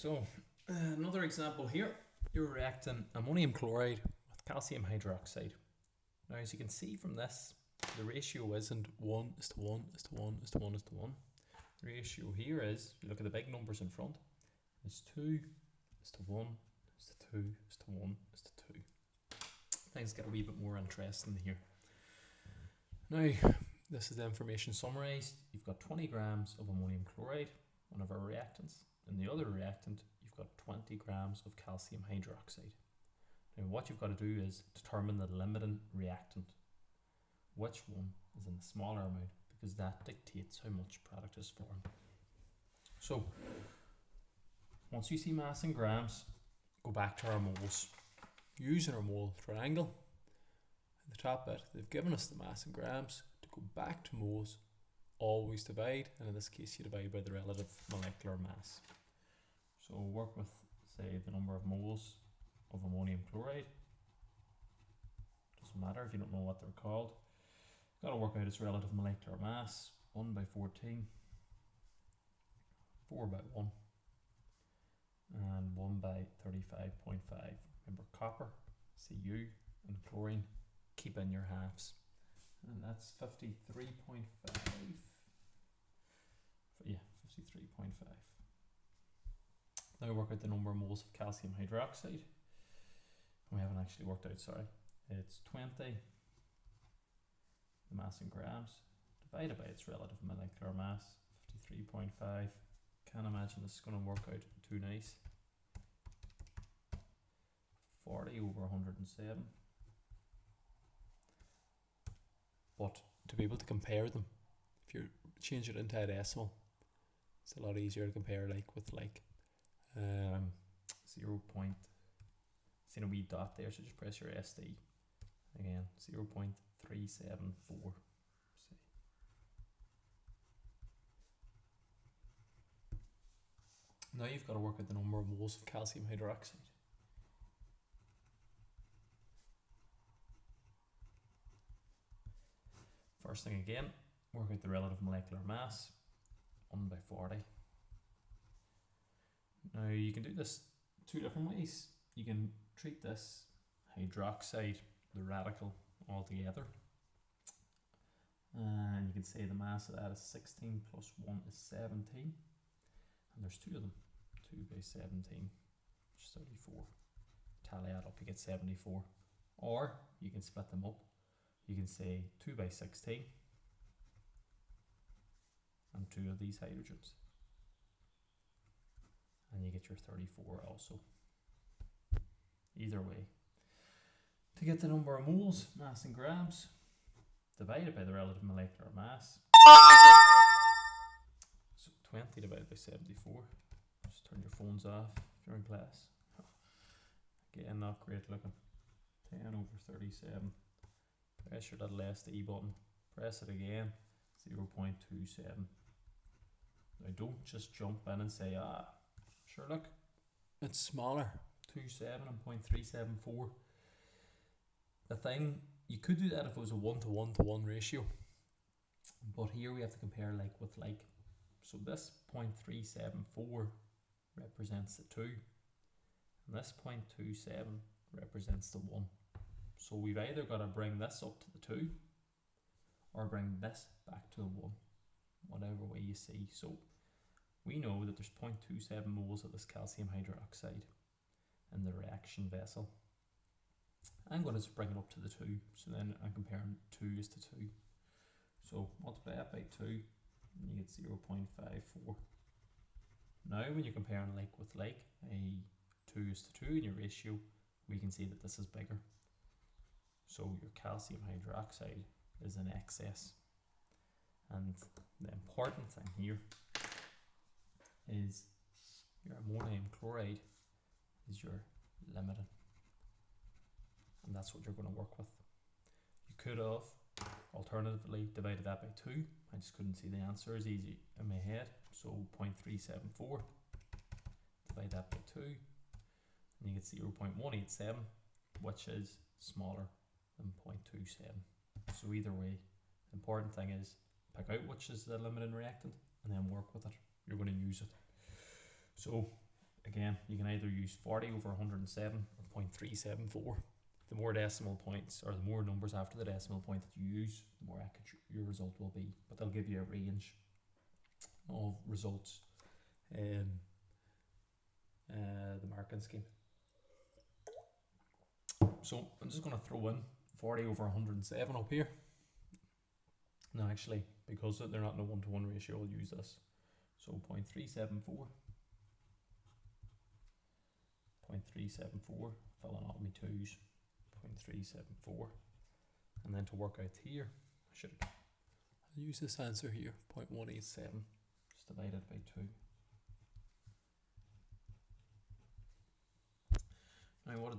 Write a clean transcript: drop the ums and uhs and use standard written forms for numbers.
So another example here, you're reacting ammonium chloride with calcium hydroxide. Now as you can see from this, the ratio isn't 1 is to 1 is to 1 is to 1 is to 1. The ratio here is, if you look at the big numbers in front, is 2 is to 1 is to 2 is to 1 is to 2. Things get a wee bit more interesting here. Now this is the information summarised. You've got 20 grams of ammonium chloride, one of our reactants. In the other reactant, you've got 20 grams of calcium hydroxide. Now what you've got to do is determine the limiting reactant. Which one is in the smaller amount, because that dictates how much product is formed. So once you see mass in grams, go back to our moles. Using our mole triangle, at the top bit, they've given us the mass in grams. To go back to moles, always divide, and in this case you divide by the relative molecular mass. So we'll work with, say, the number of moles of ammonium chloride. Doesn't matter if you don't know what they're called. Got to work out its relative molecular mass. 1 by 14, 4 by 1, and 1 by 35.5. Remember, copper, Cu, and chlorine, keep in your halves. And that's 53.5. Yeah, 53.5. Now work out the number of moles of calcium hydroxide. We haven't actually worked out, sorry. It's 20, the mass in grams, divided by its relative molecular mass, 53.5. Can't imagine this is going to work out too nice. 40 over 107. But to be able to compare them, if you change it into a decimal, it's a lot easier to compare like with like 0. See a wee dot there, so just press your SD. Again, 0.374. See. Now you've got to work out the number of moles of calcium hydroxide. First thing again, work out the relative molecular mass, 1 by 40. Now you can do this two different ways. You can treat this hydroxide, the radical, altogether. And you can say the mass of that is 16 plus 1 is 17. And there's two of them, 2 by 17, which is 34. Tally that up, you get 74. Or you can split them up. You can say 2 by 16 and 2 of these hydrogens, and you get your 34 also. Either way, to get the number of moles, mass in grams, divided by the relative molecular mass, so 20 divided by 74. Just turn your phones off if you're in class. Again, not great looking. 10 over 37. Press your little SD button, press it again, 0.27. Now don't just jump in and say, sure look, it's smaller, 27 and 0.374. The thing, you could do that if it was a 1 to 1 to 1 ratio, but here we have to compare like with like. So this 0.374 represents the 2, and this 0.27 represents the 1. So we've either got to bring this up to the 2 or bring this back to the 1, whatever way you see. So we know that there's 0.27 moles of this calcium hydroxide in the reaction vessel. I'm going to bring it up to the 2, so then I'm comparing 2 is to 2. So multiply that by 2 and you get 0.54. Now when you're comparing like with like, a 2 is to 2 in your ratio, we can see that this is bigger. So your calcium hydroxide is in excess. And the important thing here is your ammonium chloride is your limiting. And that's what you're going to work with. You could have alternatively divided that by 2. I just couldn't see the answer as easy in my head. So 0.374, divide that by 2, and you get 0.187, which is smaller than 0.27. So either way, the important thing is pick out which is the limiting reactant and then work with it. You're going to use it. So again, you can either use 40 over 107 or 0.374. The more decimal points, or the more numbers after the decimal point that you use, the more accurate your result will be. But they'll give you a range of results in the marking scheme. So I'm just going to throw in 40 over 107 up here. Now actually, because they're not in a 1-to-1 ratio, I'll use this. So 0.374, 0.374, filling all my 2's, 0.374. And then to work out here, I'll use this answer here, 0.187, just divided by 2. Now what